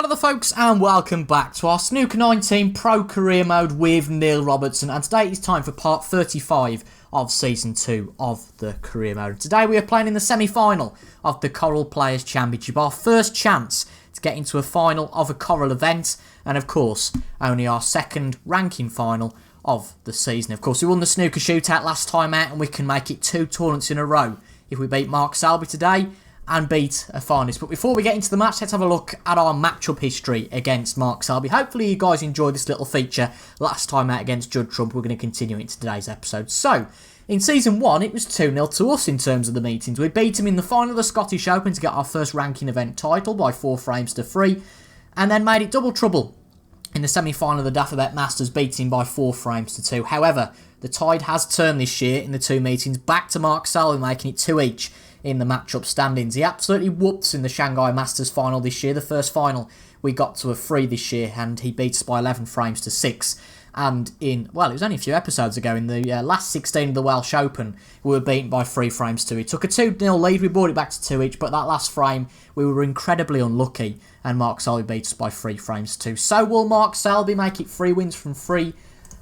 Hello there folks and welcome back to our Snooker 19 Pro Career Mode with Neil Robertson, and today it's time for part 35 of Season 2 of the Career Mode. Today we are playing in the semi-final of the Coral Players Championship, our first chance to get into a final of a Coral event, and of course only our second ranking final of the season. Of course we won the Snooker Shootout last time out and we can make it 2 tournaments in a row if we beat Mark Selby today and beat a finalist. But before we get into the match, let's have a look at our matchup history against Mark Selby. Hopefully you guys enjoyed this little feature last time out against Judd Trump. We're going to continue into today's episode. So, in Season 1, it was 2-0 to us in terms of the meetings. We beat him in the final of the Scottish Open to get our first ranking event title by 4 frames to 3, and then made it double trouble in the semi-final of the Dafabet Masters, beating him by 4 frames to 2. However, the tide has turned this year in the 2 meetings back to Mark Selby, making it 2 each in the matchup standings. He absolutely whooped in the Shanghai Masters final this year. The first final we got to a 3 this year, and he beat us by 11 frames to 6. And in, well, it was only a few episodes ago, in the last 16 of the Welsh Open, we were beaten by 3 frames to 2. He took a 2-0 lead, we brought it back to 2 each, but that last frame we were incredibly unlucky, and Mark Selby beat us by 3 frames to 2. So will Mark Selby make it 3 wins from 3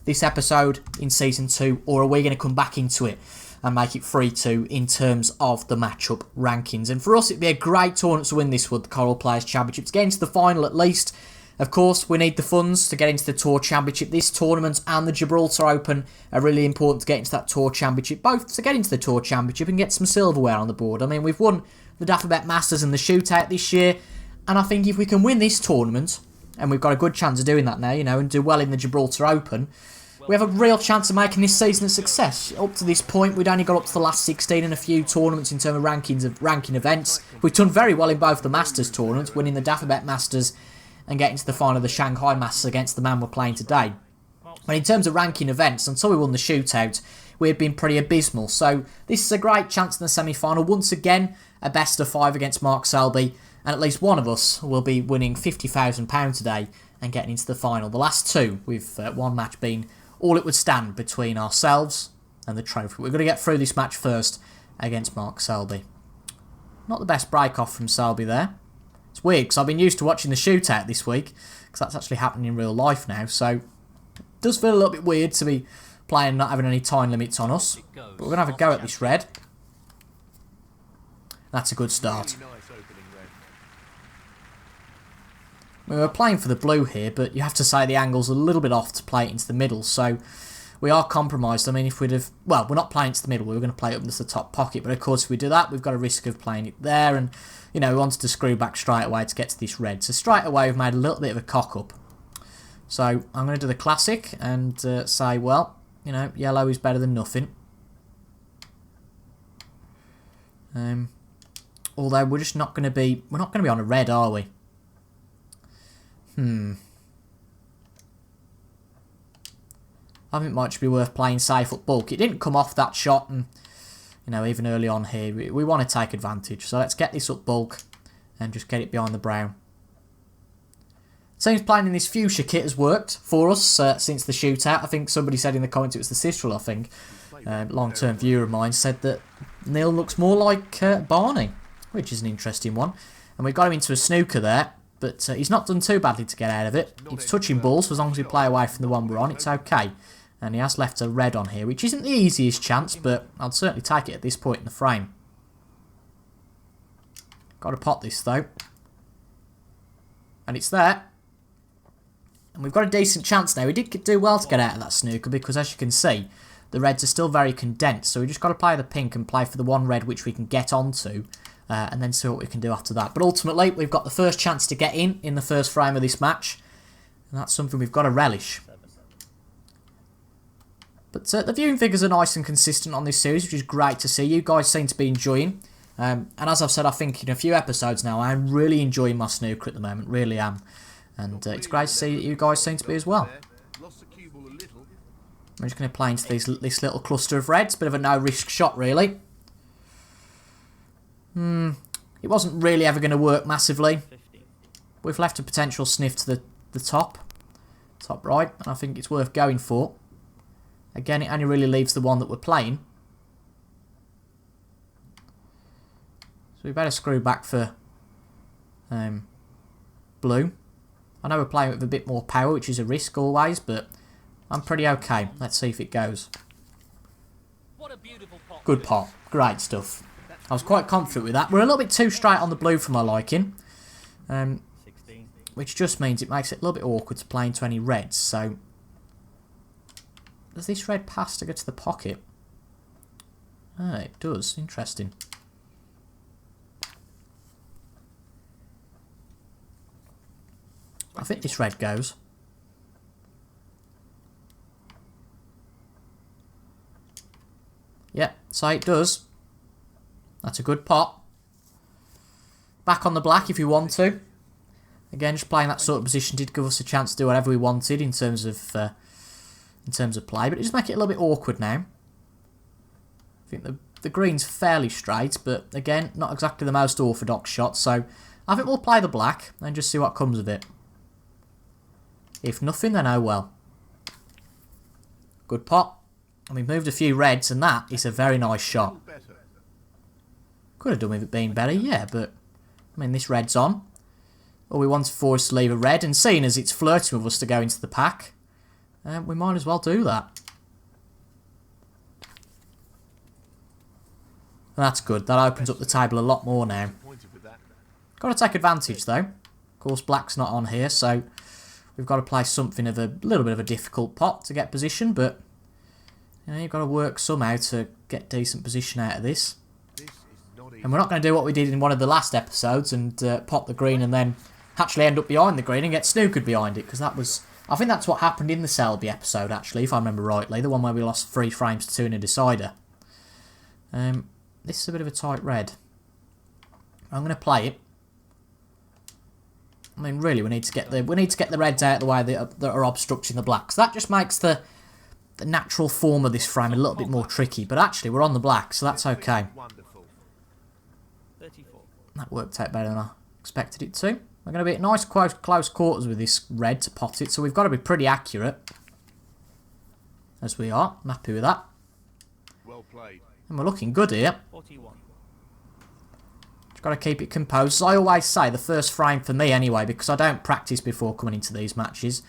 this episode in Season 2, or are we going to come back into it and make it 3-2 in terms of the matchup rankings? And for us, it'd be a great tournament to win this with the Coral Players Championship, to get into the final at least. Of course, we need the funds to get into the Tour Championship. This tournament and the Gibraltar Open are really important to get into that Tour Championship, both to get into the Tour Championship and get some silverware on the board. I mean, we've won the Dafabet Masters and the Shootout this year, and I think if we can win this tournament, and we've got a good chance of doing that now, you know, and do well in the Gibraltar Open, we have a real chance of making this season a success. Up to this point, we'd only got up to the last 16 in a few tournaments in terms of ranking events. We've done very well in both the Masters tournaments, winning the Dafabet Masters and getting to the final of the Shanghai Masters against the man we're playing today. But in terms of ranking events, until we won the Shootout, we had been pretty abysmal. So this is a great chance in the semi-final. Once again, a best of 5 against Mark Selby, and at least one of us will be winning £50,000 today and getting into the final. The last 2, with one match being all it would stand between ourselves and the trophy. We're going to get through this match first against Mark Selby. Not the best break-off from Selby there. It's weird because I've been used to watching the Shootout this week, because that's actually happening in real life now, so it does feel a little bit weird to be playing not having any time limits on us. But we're going to have a go at this red. That's a good start. We were playing for the blue here, but you have to say the angle's a little bit off to play it into the middle, so we are compromised. I mean, if we'd have... Well, we're not playing it to the middle, we were going to play it up into the top pocket, but of course if we do that, we've got a risk of playing it there, and, you know, we wanted to screw back straight away to get to this red. So straight away we've made a little bit of a cock-up. So I'm going to do the classic and say, well, you know, yellow is better than nothing. Although we're just not going to be... We're not going to be on a red, are we? I think it might just be worth playing safe up bulk. It didn't come off that shot, and, you know, even early on here, we want to take advantage. So let's get this up bulk and just get it behind the brown. Seems playing in this fuchsia kit has worked for us since the Shootout. I think somebody said in the comments it was the Citral, I think. Long-term viewer of mine said that Neil looks more like Barney, which is an interesting one. And we got him into a snooker there. But he's not done too badly to get out of it. It's touching balls, so as long as we play away from the one we're on, it's okay. And he has left a red on here, which isn't the easiest chance, but I'd certainly take it at this point in the frame. Got to pot this, though. And it's there. And we've got a decent chance now. We did do well to get out of that snooker, because as you can see, the reds are still very condensed. So we just got to play the pink and play for the one red which we can get onto. And then see what we can do after that. But ultimately, we've got the first chance to get in the first frame of this match. And that's something we've got to relish. But the viewing figures are nice and consistent on this series, which is great to see. You guys seem to be enjoying. And as I've said, I think in a few episodes now, I'm really enjoying my snooker at the moment. Really am. And it's great to see that you guys seem to be as well. I'm just going to play into this little cluster of reds. Bit of a no-risk shot, really. It wasn't really ever going to work massively. We've left a potential sniff to the top right, and I think it's worth going for. Again, it only really leaves the one that we're playing. So we better screw back for blue. I know we're playing with a bit more power, which is a risk always, but I'm pretty okay. Let's see if it goes. Good pot. Great stuff. I was quite confident with that. We're a little bit too straight on the blue for my liking. Which just means it makes it a little bit awkward to play into any reds. So, does this red pass to go to the pocket? Ah, it does. Interesting. I think this red goes. Yep, so it does. That's a good pot. Back on the black if you want to. Again, just playing that sort of position did give us a chance to do whatever we wanted in terms of play, but it just make it a little bit awkward now. I think the green's fairly straight, but again, not exactly the most orthodox shot, so I think we'll play the black and just see what comes of it. If nothing, then oh well. Good pot. And we've moved a few reds, and that is a very nice shot. Could have done with it being better, yeah, but I mean, this red's on. All we wanted for us to leave a red, and seeing as it's flirting with us to go into the pack, we might as well do that. And that's good. That opens up the table a lot more now. Got to take advantage, though. Of course, black's not on here, so we've got to play something of a little bit of a difficult pot to get position, but you know, you've got to work somehow to get decent position out of this. And we're not going to do what we did in one of the last episodes and pop the green and then actually end up behind the green and get snookered behind it, because that was... I think that's what happened in the Selby episode, actually, if I remember rightly. The one where we lost 3 frames to 2 in a decider. This is a bit of a tight red. I'm going to play it. I mean, really, we need to get the reds out of the way that are obstructing the blacks. That just makes the natural form of this frame a little bit more tricky. But actually, we're on the black, so that's okay. That worked out better than I expected it to. We're going to be at nice close quarters with this red to pot it, so we've got to be pretty accurate. As we are. I'm happy with that. Well played. And we're looking good here. 41. Just got to keep it composed. As I always say, the first frame for me anyway, because I don't practice before coming into these matches.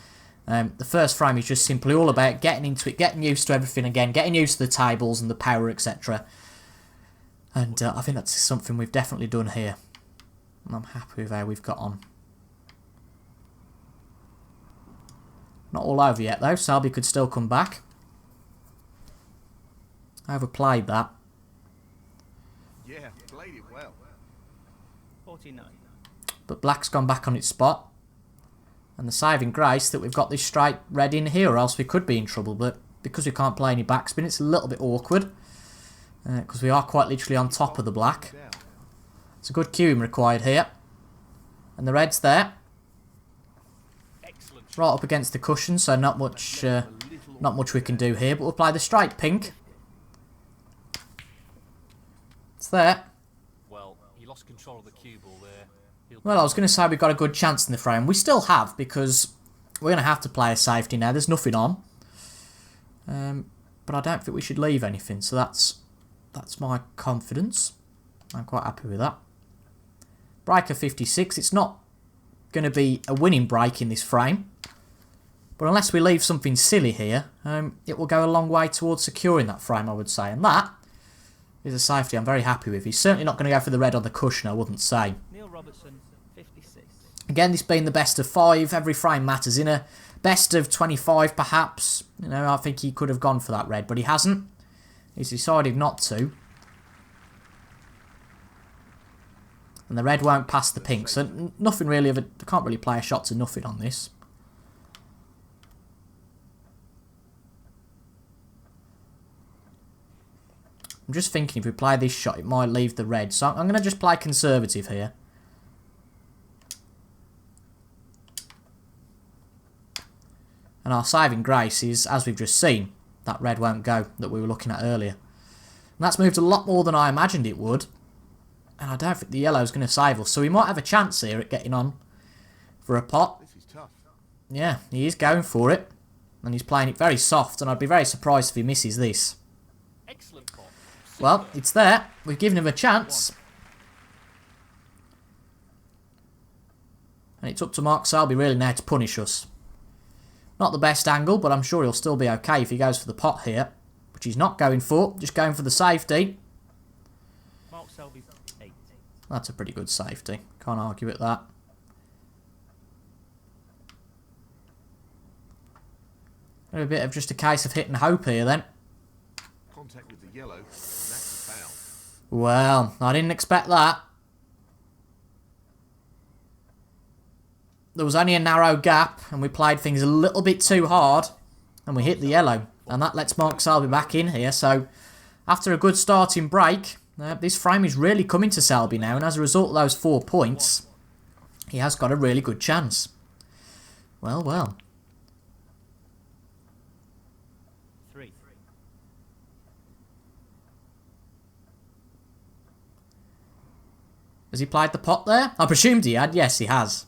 The first frame is just simply all about getting into it, getting used to everything again, getting used to the tables and the power, etc. And I think that's something we've definitely done here. And I'm happy with how we've got on. Not all over yet though. Selby could still come back. I overplayed that. Yeah, played it well. 49. But black's gone back on its spot. And the saving grace that we've got this straight red in here, or else we could be in trouble. But because we can't play any backspin, it's a little bit awkward. Because we are quite literally on top of the black. It's a good queuing required here. And the red's there. Right up against the cushion, so not much we can do here. But we'll play the straight pink. It's there. Well, he lost control of the cue ball there. Well, I was going to say we've got a good chance in the frame. We still have, because we're going to have to play a safety now. There's nothing on. But I don't think we should leave anything, so that's my confidence. I'm quite happy with that. Breaker 56. It's not going to be a winning break in this frame. But unless we leave something silly here, it will go a long way towards securing that frame, I would say. And that is a safety I'm very happy with. He's certainly not going to go for the red on the cushion, I wouldn't say. Robertson, 56. Again, this being the best of 5, every frame matters. In a best of 25, perhaps, you know, I think he could have gone for that red, but he hasn't. He's decided not to. And the red won't pass the pink, so nothing really of a... I can't really play a shot to nothing on this. I'm just thinking if we play this shot, it might leave the red. So I'm going to just play conservative here. And our saving grace is, as we've just seen, that red won't go that we were looking at earlier. And that's moved a lot more than I imagined it would. And I don't think the yellow's going to save us. So we might have a chance here at getting on for a pot. This is tough. Yeah, he is going for it. And he's playing it very soft. And I'd be very surprised if he misses this. Excellent pot. Well, it's there. We've given him a chance. And it's up to Mark Selby really now to punish us. Not the best angle, but I'm sure he'll still be okay if he goes for the pot here. Which he's not going for, just going for the safety. Mark Selby, 8. That's a pretty good safety. Can't argue with that. A bit of just a case of hit and hope here then. Contact with the yellow, and that's a foul. Well, I didn't expect that. There was only a narrow gap, and we played things a little bit too hard, and we hit the yellow. And that lets Mark Selby back in here. So, after a good starting break, this frame is really coming to Selby now. And as a result of those 4 points, he has got a really good chance. Well, well. 3. Has he played the pot there? I presumed he had. Yes, he has.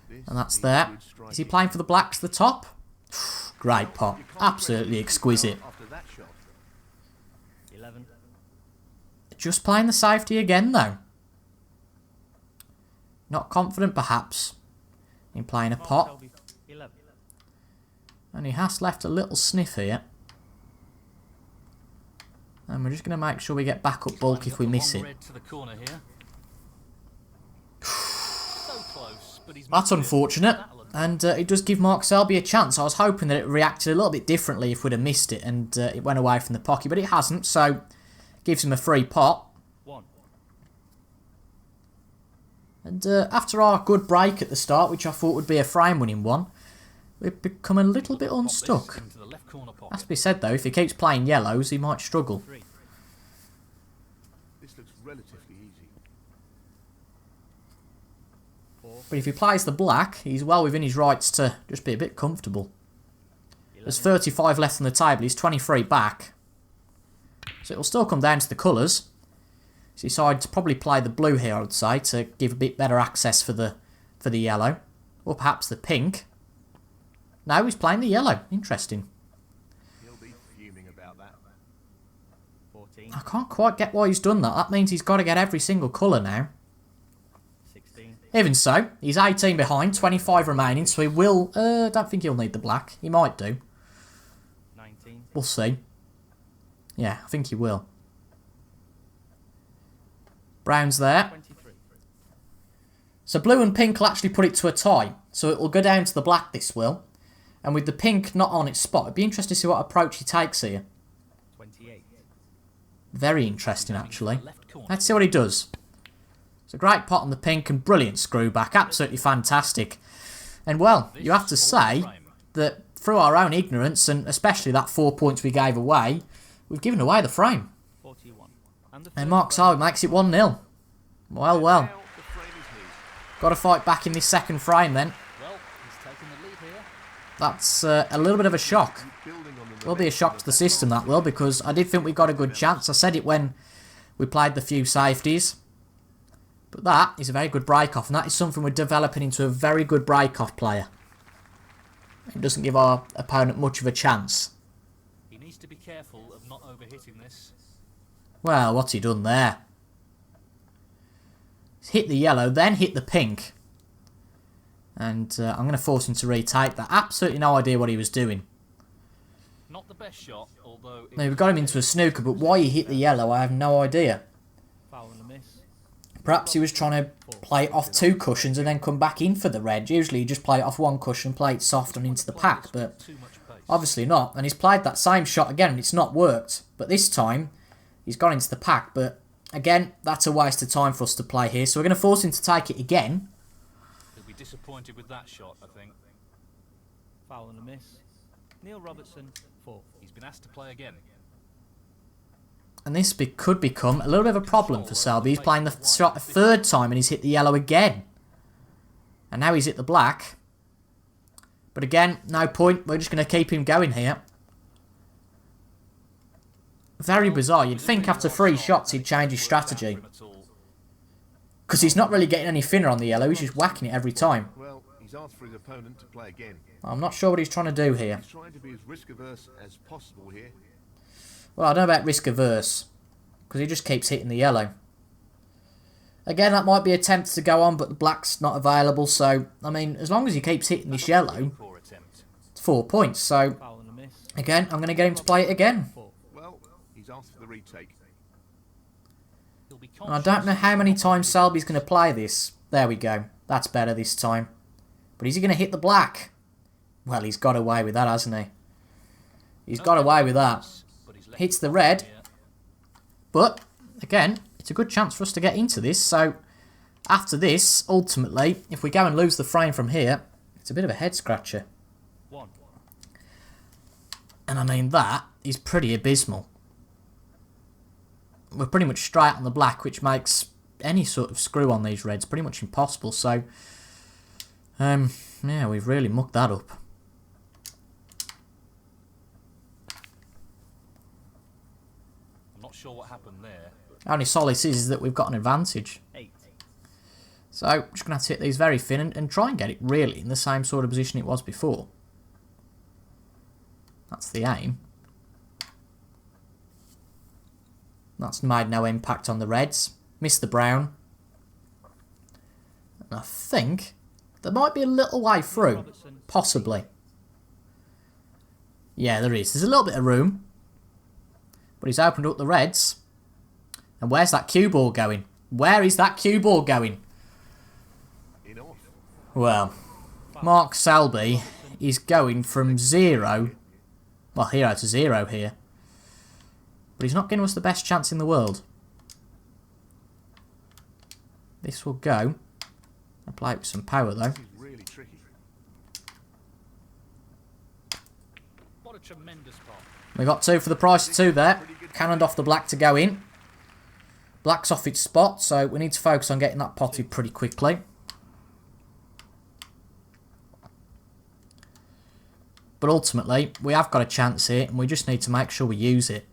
This And that's is there. good striking. Is he playing for the blacks at the top? Great pot. You can't Absolutely press exquisite. after that shot. 11. Just playing the safety again, though. Not confident, perhaps, in playing a Mark pot. Selby, 11. And he has left a little sniff here. And we're just going to make sure we get back up bulk if we miss it. Red to the corner here. So close, but he's That's missed it. unfortunate. That'll have- And it does give Mark Selby a chance. I was hoping that it reacted a little bit differently if we'd have missed it and it went away from the pocket. But it hasn't, so gives him a free pot. 1. And after our good break at the start, which I thought would be a frame-winning one, we've become a little bit Pop this unstuck. into the left corner pocket. Has to be said, though, if he keeps playing yellows, he might struggle. 3. This looks relatively easy. 4. But if he plays the black, he's well within his rights to just be a bit comfortable. There's 11. 35 left on the table, he's 23 back. So it'll still come down to the colours. So he decided to probably play the blue here, I would say, to give a bit better access for the yellow. Or perhaps the pink. No, he's playing the yellow. Interesting. He'll be fuming about that. 14. I can't quite get why he's done that. That means he's got to get every single colour now. 16. Even so, he's 18 behind, 25 remaining, so he will... don't think he'll need the black. He might do. 19. We'll see. Yeah, I think he will. Brown's there. 23. So blue and pink will actually put it to a tie. So it will go down to the black, this will. And with the pink not on its spot, it'd be interesting to see what approach he takes here. 28. Very interesting, actually. Left corner. Let's see what he does. It's a great pot on the pink and brilliant screw back. Absolutely fantastic. And well, you have to say that through our own ignorance, and especially that 4 points we gave away, we've given away the frame. 41. And And Mark Selby makes it 1-0. Well, well. Now the frame is his. Got to fight back in this second frame then. Well, he's taking the lead here. That's a little bit of a shock. Building on the Will be a shock to the system, that will, because I did think we got a good chance. I said it when we played the few safeties. But that is a very good break-off, and that is something we're developing into a very good break-off player. It doesn't give our opponent much of a chance. He needs to be careful of not overhitting this. Well, what's he done there? He's hit the yellow, then hit the pink. And I'm going to force him to retake that. Absolutely no idea what he was doing. Not the best shot, although... Now, we've got him into a snooker, but why he hit the yellow, I have no idea. Foul and a miss. Perhaps he was trying to play it off 2 cushions and then come back in for the red. Usually you just play it off 1 cushion, play it soft and into the pack, but Too much pace. obviously not. And he's played that same shot again and it's not worked. But this time, he's gone into the pack. But again, that's a waste of time for us to play here. So we're going to force him to take it again. He'll be disappointed with that shot, I think. Foul and a miss. Neil Robertson, 4. He's been asked to play again. And this could become a little bit of a problem for Selby. He's playing the shot a 3rd time and he's hit the yellow again. And now he's hit the black. But again, no point. We're just going to keep him going here. Very bizarre. You'd think after 3 shots he'd change his strategy. Because he's not really getting any thinner on the yellow. He's just whacking it every time. Well, he's asked for his opponent to play again. I'm not sure what he's trying to do here. He's trying to be as risk-averse as possible here. Well, I don't know about risk averse. Because he just keeps hitting the yellow. Again, that might be attempts to go on, but the black's not available. So, I mean, as long as he keeps hitting this yellow, Poor attempt. it's 4 points. So, Foul and a miss. again, I'm going to get him to play it again. Well, he's asked for the retake. He'll be And I don't know how many times Selby's going to play this. There we go. That's better this time. But is he going to hit the black? Well, he's got away with that, hasn't he? He's got away with that. Hits the red. But, again, it's a good chance for us to get into this. So, after this, ultimately, if we go and lose the frame from here, it's a bit of a head scratcher. 1. And I mean, that is pretty abysmal. We're pretty much straight on the black, which makes any sort of screw on these reds pretty much impossible. So, yeah, we've really mucked that up. I'm not sure what happened there. Only solace is that we've got an advantage. 8. So, I'm just going to have to hit these very thin and try and get it really in the same sort of position it was before. That's the aim. That's made no impact on the reds. Missed the brown. And I think there might be a little way through. Robertson. Possibly. Yeah, there is. There's a little bit of room. But he's opened up the reds. And where's that cue ball going? Where is that cue ball going? In off. Well, Mark Selby is going from 0, well, 0 to 0 here. But he's not giving us the best chance in the world. This will go. I'll play it with some power though. This is really tricky. What a tremendous pot. We got 2 for the price of 2 there. Cannoned off the black to go in. Black's off its spot, so we need to focus on getting that potted pretty quickly. But ultimately, we have got a chance here, and we just need to make sure we use it.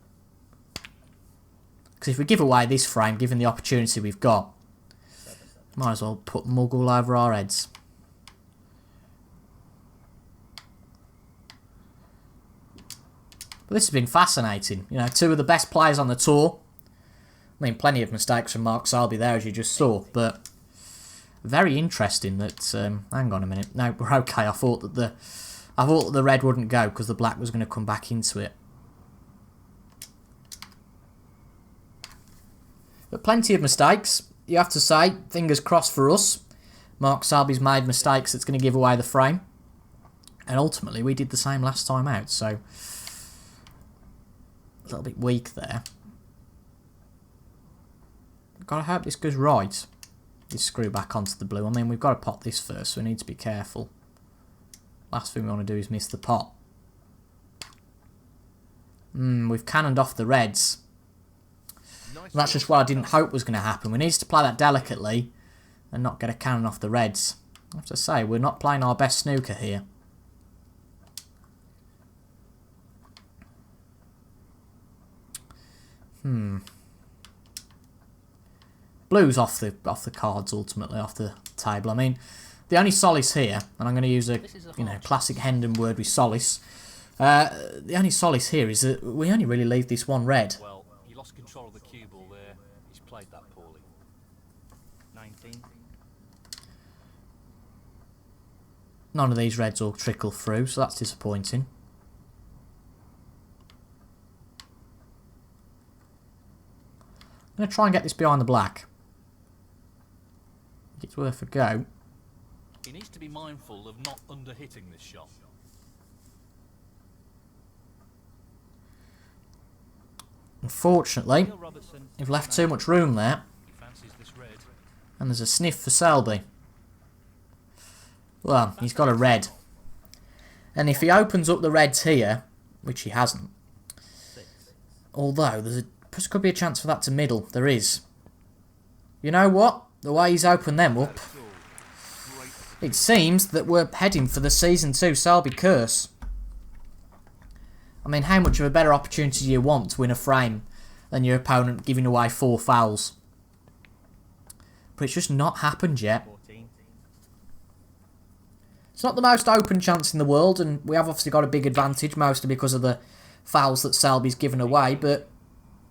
Because if we give away this frame, given the opportunity we've got, might as well put mug all over our heads. But this has been fascinating. You know, 2 of the best players on the tour. I mean, plenty of mistakes from Mark Selby there, as you just saw. But very interesting that... hang on a minute. No, we're okay. I thought that the red wouldn't go because the black was going to come back into it. But plenty of mistakes. You have to say, fingers crossed for us. Mark Selby's made mistakes that's going to give away the frame. And ultimately, we did the same last time out. So, a little bit weak there. Got to hope this goes right. This screw back onto the blue. I mean, we've got to pot this first, so we need to be careful. Last thing we want to do is miss the pot. We've cannoned off the reds. Nice. And that's just what I didn't hope was going to happen. We need to play that delicately and not get a cannon off the reds. I have to say, we're not playing our best snooker here. Blue's off the cards ultimately, off the table. I mean, the only solace here, and I'm going to use a classic Hendon word with solace. The only solace here is that we only really leave this one red. Well, he lost control of the cue ball there. He's played that poorly. 19. None of these reds will trickle through, so that's disappointing. I'm going to try and get this behind the black. I think it's worth a go. He needs to be mindful of not under-hitting this shot. Unfortunately, Neil Robertson. we've left too much room there, He fancies this red. and there's a sniff for Selby. Well, he's got a red. And if he opens up the reds here, which he hasn't, 6. although there could be a chance for that to middle, there is. You know what? The way he's opened them up, it seems that we're heading for the Season 2 Selby curse. I mean, how much of a better opportunity do you want to win a frame than your opponent giving away 4 fouls? But it's just not happened yet. 14. It's not the most open chance in the world, and we have obviously got a big advantage, mostly because of the fouls that Selby's given away, but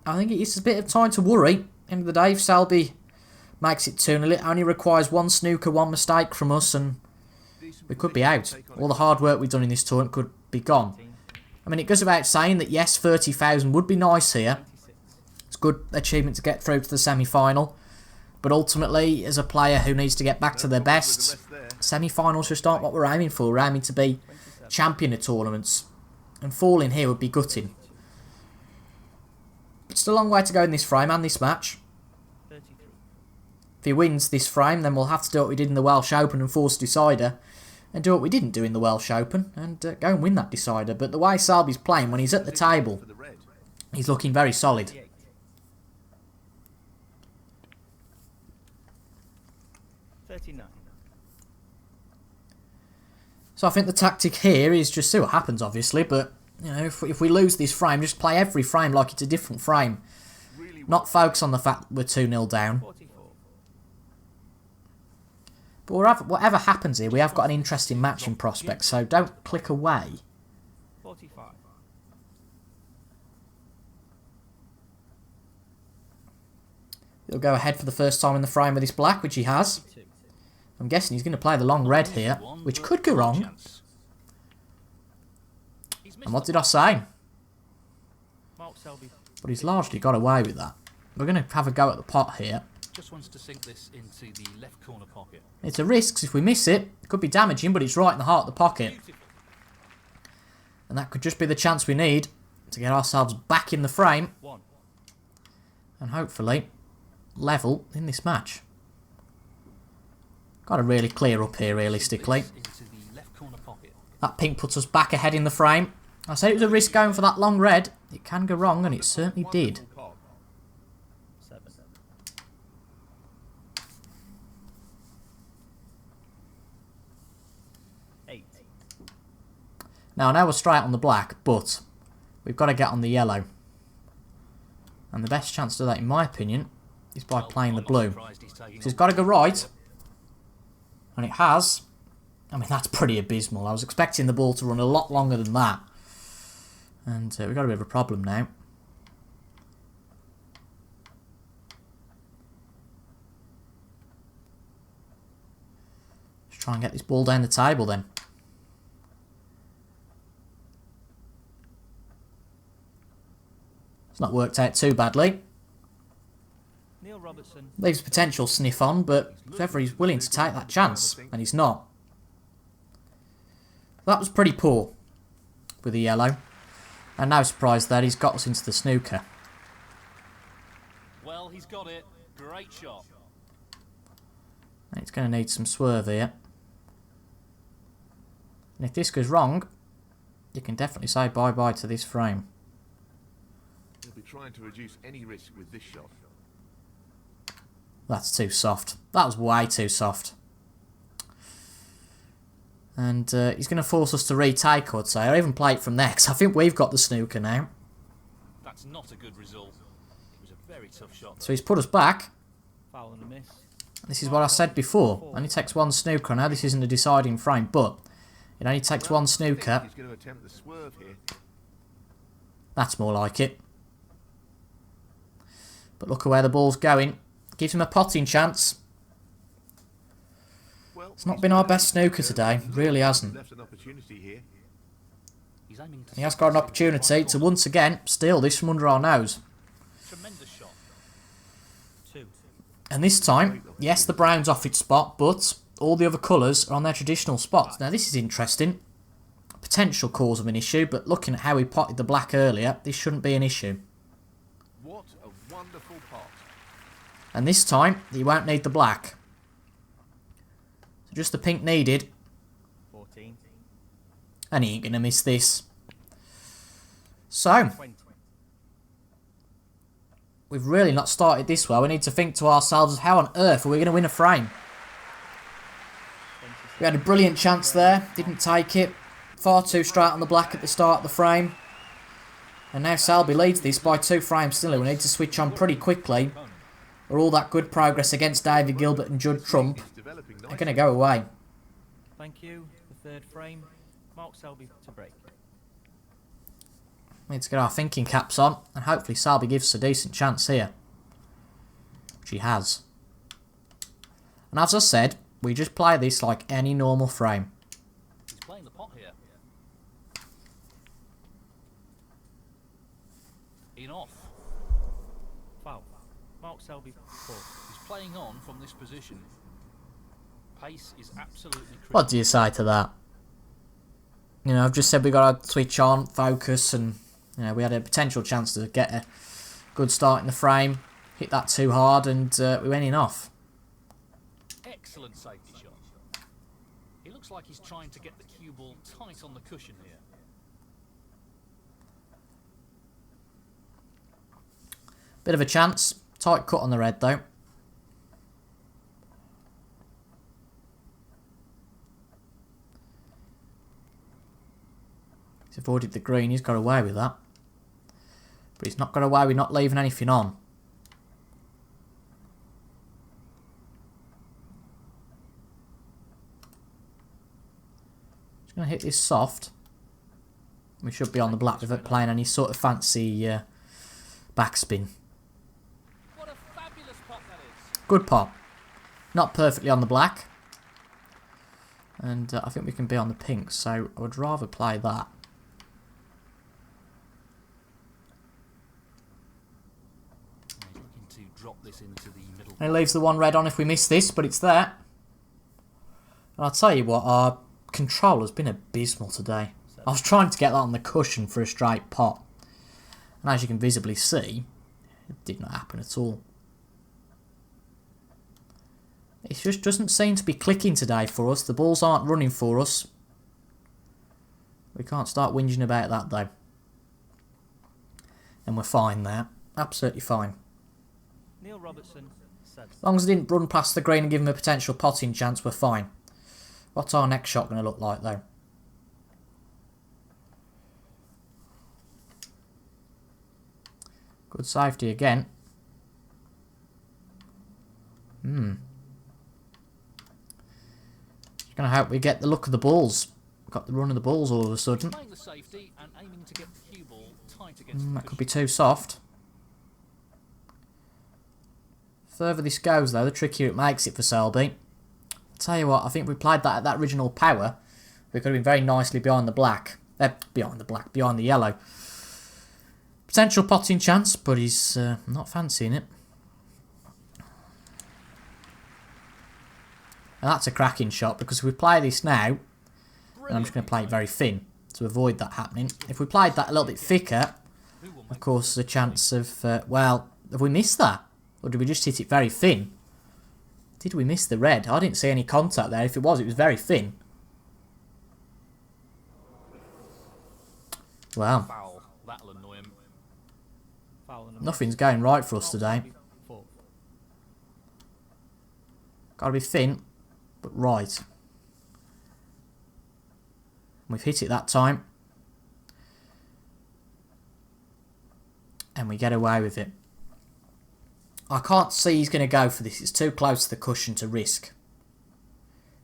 I think it is a bit of time to worry. End of the day, if Selby makes it 2-0. It only requires one snooker, one mistake from us, and we could be out. All the hard work we've done in this tournament could be gone. I mean, it goes without saying that, yes, 30,000 would be nice here. It's a good achievement to get through to the semi-final. But ultimately, as a player who needs to get back to their best, semi-finals just aren't what we're aiming for. We're aiming to be champion of tournaments. And falling here would be gutting. It's still a long way to go in this frame and this match. 33. If he wins this frame, then we'll have to do what we did in the Welsh Open and force a decider. And do what we didn't do in the Welsh Open and go and win that decider. But the way Selby's playing when he's at the table, he's looking very solid. 39. So I think the tactic here is just see what happens, obviously. But you know, if we lose this frame, just play every frame like it's a different frame. Not focus on the fact that we're 2-0 down. 44. But whatever happens here, we have got an interesting match in prospect. So don't click away. 45. He'll go ahead for the first time in the frame with his black, which he has. 2. I'm guessing he's going to play the long red here, which could go wrong. And what did I say? Mark Selby. But he's largely got away with that. We're going to have a go at the pot here. Just wants to sink this into the left corner pocket. It's a risk, 'cause if we miss it, it could be damaging, but it's right in the heart of the pocket. Beautiful. And that could just be the chance we need to get ourselves back in the frame 1. and hopefully level in this match. Got to really clear up here realistically. This into the left corner pocket. That pink puts us back ahead in the frame. I said it was a risk going for that long red. It can go wrong, and it certainly did. 7. 8. Now I know we're straight on the black, but we've got to get on the yellow. And the best chance to do that, in my opinion, is by playing the blue. So it's got to go right. And it has. I mean, that's pretty abysmal. I was expecting the ball to run a lot longer than that. And we've got a bit of a problem now. Let's try and get this ball down the table then. It's not worked out too badly. Neil Robertson. Leaves potential sniff on, but if ever he's willing to take that chance, and he's not. That was pretty poor with the yellow. And no surprise there, he's got us into the snooker. Well, he's got it. Great shot. And it's going to need some swerve here. And if this goes wrong, you can definitely say bye-bye to this frame. He'll be trying to reduce any risk with this shot. That's too soft. That was way too soft. And he's going to force us to retake, I'd say, or even play it from there, because I think we've got the snooker now. That's not a good result. It was a very tough shot. So he's put us back. Foul and a miss. This is what I said before. Only takes one snooker. I know this isn't a deciding frame, but it only takes one snooker. He's going to attempt the swerve here. That's more like it. But look at where the ball's going. Gives him a potting chance. Well, It's not been our best snooker today. Really hasn't. left an opportunity here. He's aiming to He has got an opportunity to once again steal this from under our nose. Tremendous shot. 2. And this time, yes, the brown's off its spot, but all the other colours are on their traditional spots. Now this is interesting. Potential cause of an issue, but looking at how we potted the black earlier, this shouldn't be an issue. What a wonderful pot. And this time, he won't need the black. So just the pink needed, 14. and he ain't going to miss this. So, 20. we've really not started this well. We need to think to ourselves, how on earth are we going to win a frame? We had a brilliant chance there, didn't take it. Far too straight on the black at the start of the frame. And now Selby leads this by 2 frames still. We need to switch on pretty quickly, or all that good progress against David Gilbert and Judd Trump are going to go away. Thank you. The third frame. Mark Selby to break. We need to get our thinking caps on, and hopefully Selby gives us a decent chance here. Which he has. And as I said, we just play this like any normal frame. He's playing the pot here. In off. Foul. Mark Selby 4. He's playing on from this position. Pace is absolutely critical. What do you say to that? You know, I've just said we got to switch on, focus, and you know, we had a potential chance to get a good start in the frame. Hit that too hard, and we went in off. Excellent safety shot. He looks like he's trying to get the cue ball tight on the cushion here. Bit of a chance. Tight cut on the red, though. He's avoided the green. He's got away with that. But he's not got away with not leaving anything on. Just going to hit this soft. We should be on the black without playing any sort of fancy backspin. What a fabulous pot that is. Good pot. Not perfectly on the black. And I think we can be on the pink, so I would rather play that. He's looking to drop this into the middle. And it leaves the one red on if we miss this, but it's there. And I'll tell you what, our control has been abysmal today. I was trying to get that on the cushion for a straight pot. And as you can visibly see, it did not happen at all. It just doesn't seem to be clicking today for us. The balls aren't running for us. We can't start whinging about that though. And we're fine there. Absolutely fine. Neil Robertson 7. As long as it didn't run past the green and give him a potential potting chance, we're fine. What's our next shot going to look like though? Good safety again. Just going to hope we get the look of the balls. Got the run of the balls all of a sudden. Playing the safety and aiming to get the cue ball tight against the That could be cushion. too soft. The further this goes though, the trickier it makes it for Selby. Tell you what, I think if we played that at that original power, we could have been very nicely behind the black. Behind the yellow. Potential potting chance, but he's not fancying it. And that's a cracking shot, because if we play this now, and I'm just going to play it very thin to avoid that happening. If we played that a little bit thicker, of course, there's a chance of, well, have we missed that? Or did we just hit it very thin? Did we miss the red? I didn't see any contact there. If it was very thin. Wow. Foul. That'll annoy him. Foul and a Nothing's going right for us today. 4. Got to be thin, but right. We've hit it that time. And we get away with it. I can't see he's going to go for this. It's too close to the cushion to risk.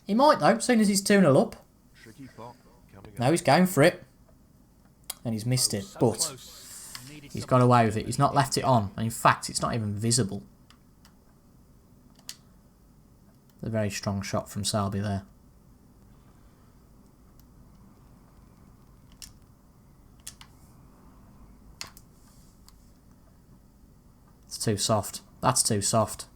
He might though, as soon as he's 2-0 up. Tricky pot coming No, he's going for it. And he's missed it. So But close. Needed he's some- got away with it. He's not left it on. And in fact, it's not even visible. A very strong shot from Selby there. It's too soft. That's too soft.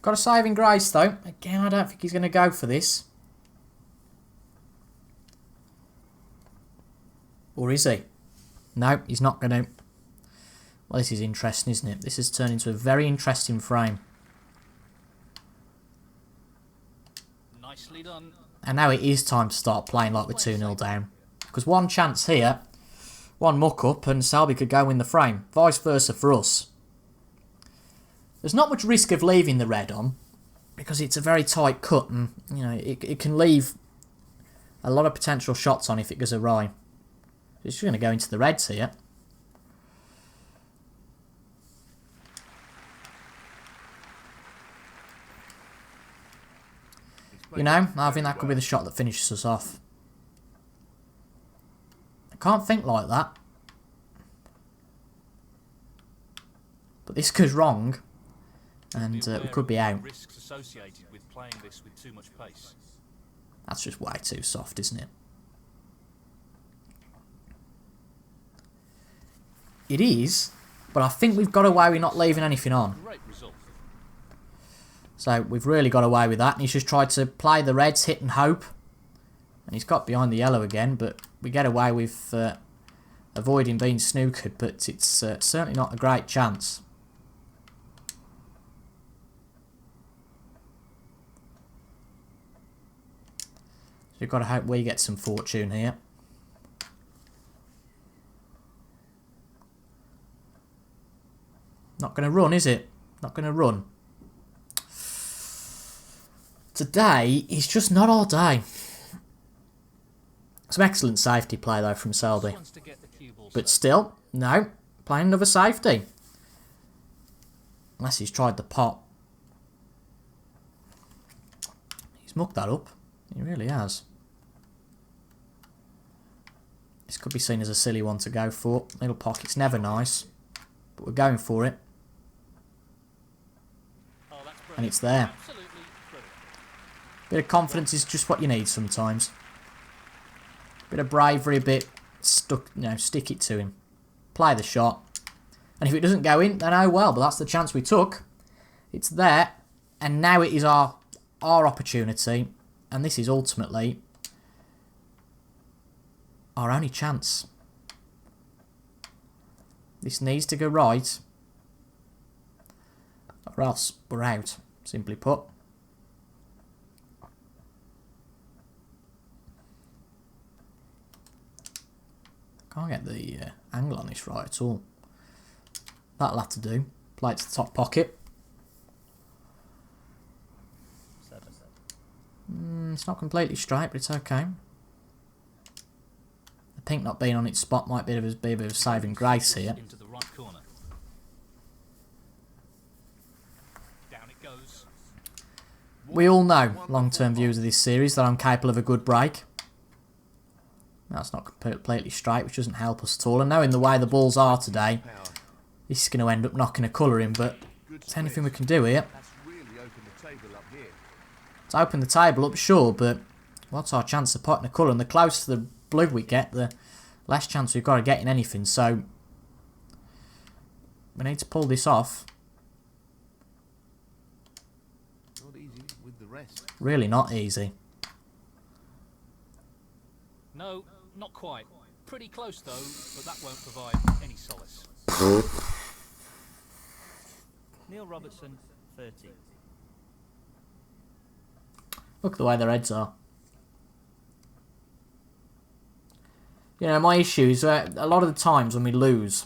Got a saving grace though. Again, I don't think he's going to go for this. Or is he? No, he's not going to. Well, this is interesting, isn't it? This has turned into a very interesting frame. Nicely done. And now it is time to start playing like we're 2-0 down. Because one chance here, one muck up, and Selby could go win the frame. Vice versa for us. There's not much risk of leaving the red on, because it's a very tight cut, and you know it can leave a lot of potential shots on if it goes awry. It's just going to go into the reds here. You know, I think that could be the shot that finishes us off. I can't think like that. But this goes wrong. and Be aware we could be of the out. risks associated with playing this with too much pace. That's just way too soft, isn't it? It is, but I think we've got away with not leaving anything on. Great result. So we've really got away with that. And he's just tried to play the reds, hit and hope. And he's got behind the yellow again, but we get away with avoiding being snookered, but it's certainly not a great chance. So we've got to hope we get some fortune here. Not going to run, is it? Not going to run. Today is just not our day. Some excellent safety play though from Selby. Wants to get the cue ball But safe. still, no. Playing another safety. Unless he's tried the pot. He's mucked that up. He really has. This could be seen as a silly one to go for. Little pocket's never nice. But we're going for it. Oh, that's And brilliant. it's there. Absolutely brilliant. Bit of confidence is just what you need sometimes. Bit of bravery, a bit stuck, you know, stick it to him. Play the shot. And if it doesn't go in, then oh well, but that's the chance we took. It's there, and now it is our opportunity, and this is ultimately our only chance. This needs to go right, or else we're out, simply put. Can't get the angle on this right at all. That'll have to do. Play it to the top pocket. 7. It's not completely straight, but it's okay. The pink not being on its spot might be a bit of saving grace here. Into the right corner. Down it goes. We all know, long-term viewers of this series, that I'm capable of a good break. That's not completely straight, which doesn't help us at all. And knowing the way the balls are today, Power. this is going to end up knocking a colour in, but Good there's anything split. we can do here. That's really opened the table up here. To open the table up, sure, but what's our chance of potting a colour? And the closer to the blue we get, the less chance we've got of getting anything. So we need to pull this off. Not easy with the rest. Really not easy. No, not quite. Pretty close though, but that won't provide any solace. Neil Robertson, 30. Look at the way their heads are. You know, my issue is a lot of the times when we lose,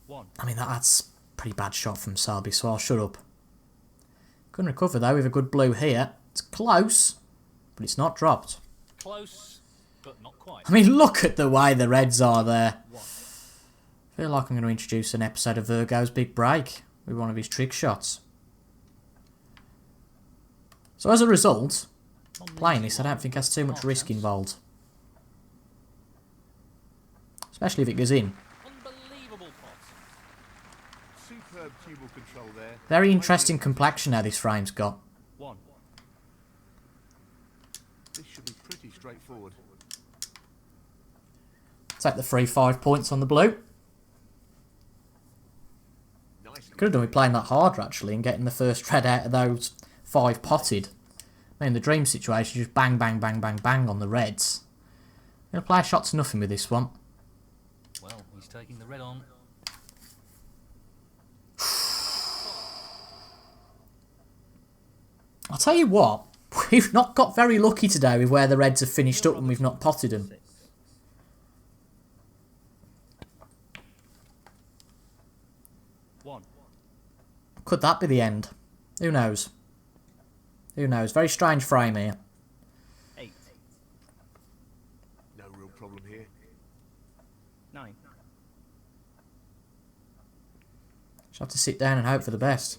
1. I mean, that's a pretty bad shot from Selby, so I'll shut up. Couldn't recover though with a good blue here. It's close, but it's not dropped. Close, but not quite. I mean, look at the way the reds are there. 1. I feel like I'm going to introduce an episode of Virgo's Big Break with one of his trick shots. So as a result, playing this I don't think has too much risk involved. Especially if it goes in. Unbelievable pot. Superb cue ball control there. Very interesting complexion now this frame's got. 1. This should be pretty straightforward. Take the free 5 points on the blue. Nicely. Could have done with playing that harder actually and getting the first red out of those 5 potted. I mean, the dream situation, just bang, bang, bang, bang, bang on the reds. Going to play a shot to nothing with this one. Well, he's taking the red on. I'll tell you what, we've not got very lucky today with where the reds have finished up when we've not potted them. 6. 1. Could that be the end? Who knows? Who knows? Very strange frame here. 8. No real problem here. 9. Just have to sit down and hope for the best.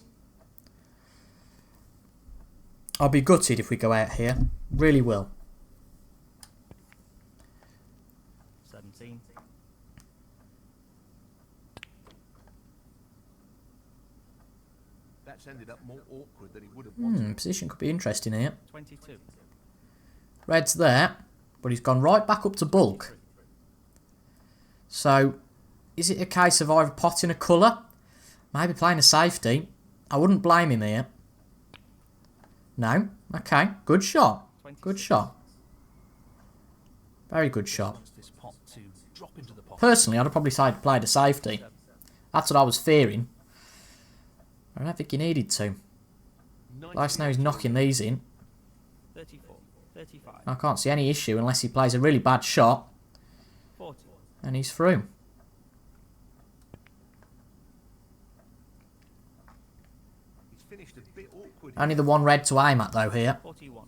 I'll be gutted if we go out here. Really will. 17. up more awkward than he would have wanted. Position could be interesting here. 22. Red's there, but he's gone right back up to bulk. So, is it a case of either potting a colour? Maybe playing a safety? I wouldn't blame him here. No? Okay, good shot. Good shot. Very good shot. Wants this pot to drop into the pot. Personally, I'd have probably played a safety. That's what I was fearing. I don't think he needed to. Nice now he's knocking these in. 34. 35. I can't see any issue unless he plays a really bad shot. 40. And he's through. He's finished a bit awkward. Only the one red to aim at though here. 41.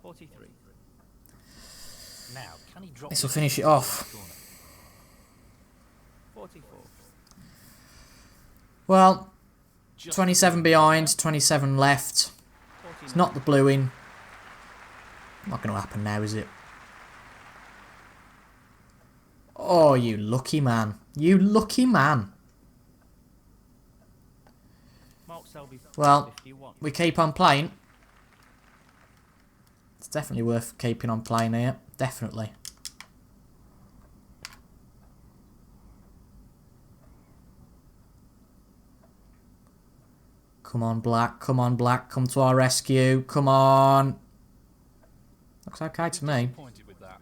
43. Now, can he drop This will finish it off. 44. Well, 27 behind, 27 left. 49. It's not the blue in. Not going to happen now, is it? Oh, you lucky man. You lucky man. Mark Selby. Well, 51. we keep on playing. It's definitely worth keeping on playing here. Definitely. Come on, black. Come on, black. Come to our rescue. Come on. Looks okay to me. Disappointed with that.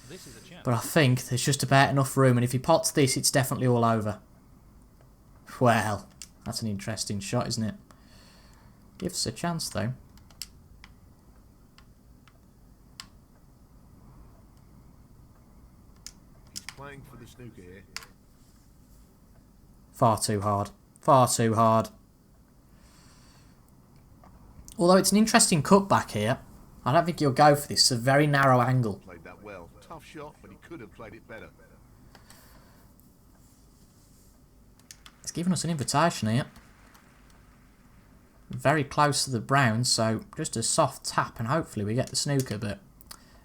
This is a chance. But I think there's just about enough room. And if he pots this, it's definitely all over. Well, that's an interesting shot, isn't it? Gives us a chance, though. He's playing for the snooker here. Far too hard. Far too hard. Although it's an interesting cutback here. I don't think he'll go for this. It's a very narrow angle. Played that well. Tough shot, but he could have played it better. It's giving us an invitation here. Very close to the brown, so just a soft tap and hopefully we get the snooker, but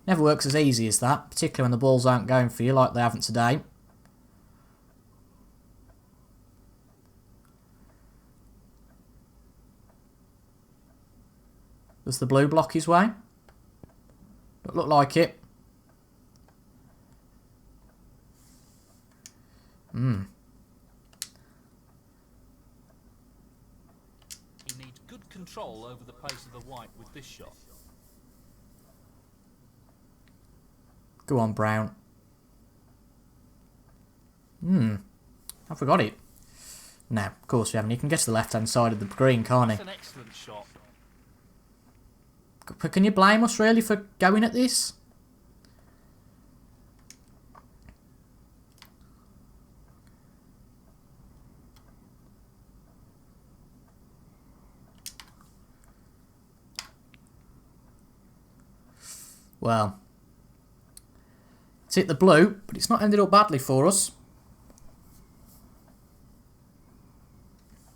never works as easy as that, particularly when the balls aren't going for you like they haven't today. Does the blue block his way? Don't look like it. He needs good control over the pace of the white with this shot. Go on, brown. I forgot it. No, of course we haven't. He can get to the left-hand side of the green, can't he? That's an excellent shot. But can you blame us, really, for going at this? Well, it's hit the blue, but it's not ended up badly for us.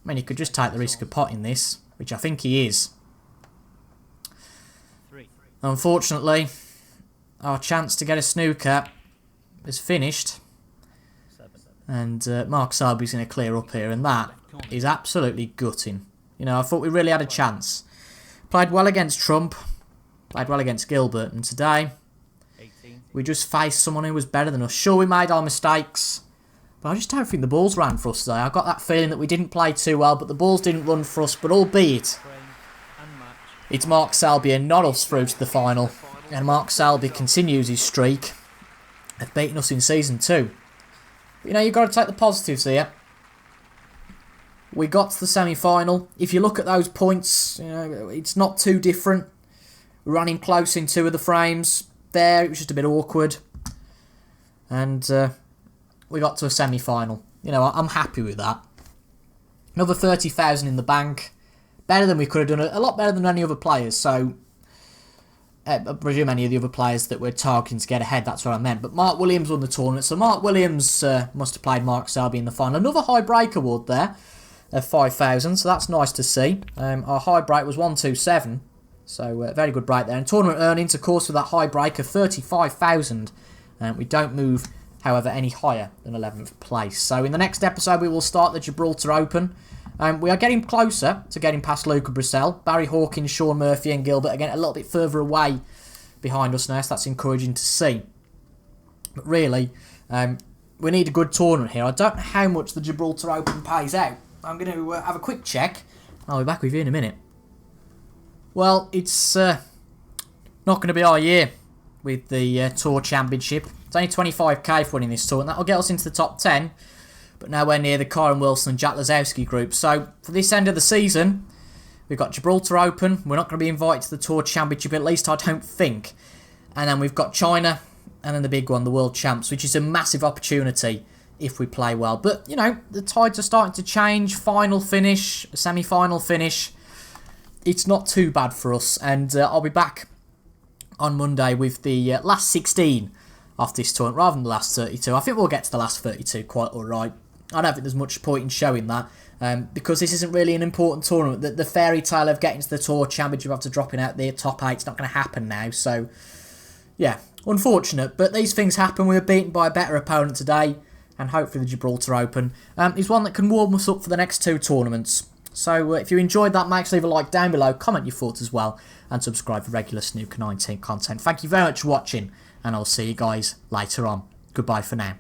I mean, he could just take the risk of potting this, which I think he is. 3. Unfortunately, our chance to get a snooker is finished. 7. And Mark Selby's going to clear up here, and that is absolutely gutting. You know, I thought we really had a chance. Played well against Trump, played well against Gilbert, and today 18. we just faced someone who was better than us. Sure, we made our mistakes, but I just don't think the balls ran for us today. I got that feeling that we didn't play too well, but the balls didn't run for us. But albeit, Frame and match. it's Mark Selby and not us through to the final. And Mark Selby continues his streak of beating us in Season 2. But, you know, you've got to take the positives here. We got to the semi-final. If you look at those points, you know, it's not too different. We ran him close in 2 of the frames. There, it was just a bit awkward. And we got to a semi-final. You know, I'm happy with that. Another 30,000 in the bank. Better than we could have done. A lot better than any other players. So, I presume any of the other players that we're targeting to get ahead, that's what I meant. But Mark Williams won the tournament. So Mark Williams must have played Mark Selby in the final. Another high break award there of 5,000. So that's nice to see. Our high break was 127. So very good break there. And tournament earnings, of course, with that high break of 35,000. We don't move however, any higher than 11th place. So in the next episode, we will start the Gibraltar Open. We are getting closer to getting past Luca Brissell. Barry Hawkins, Sean Murphy and Gilbert again a little bit further away behind us now, so that's encouraging to see. But really, we need a good tournament here. I don't know how much the Gibraltar Open pays out. I'm going to have a quick check. I'll be back with you in a minute. Well, it's not going to be our year with the Tour Championship. It's only 25k for winning this tour, and that'll get us into the top 10, but nowhere near the Kyron Wilson and Jack Lazowski group. So, for this end of the season, we've got Gibraltar Open. We're not going to be invited to the Tour Championship, at least I don't think. And then we've got China, and then the big one, the World Champs, which is a massive opportunity if we play well. But, you know, the tides are starting to change. Final finish, semi-final finish. It's not too bad for us, and I'll be back on Monday with the last 16 of this tournament rather than the last 32. I think we'll get to the last 32 quite alright. I don't think there's much point in showing that because this isn't really an important tournament. The fairy tale of getting to the Tour Championship after dropping out the top 8 is not going to happen now. So, yeah, unfortunate, but these things happen. We were beaten by a better opponent today, and hopefully the Gibraltar Open is one that can warm us up for the next 2 tournaments. So if you enjoyed that, make sure you leave a like down below, comment your thoughts as well, and subscribe for regular Snooker 19 content. Thank you very much for watching, and I'll see you guys later on. Goodbye for now.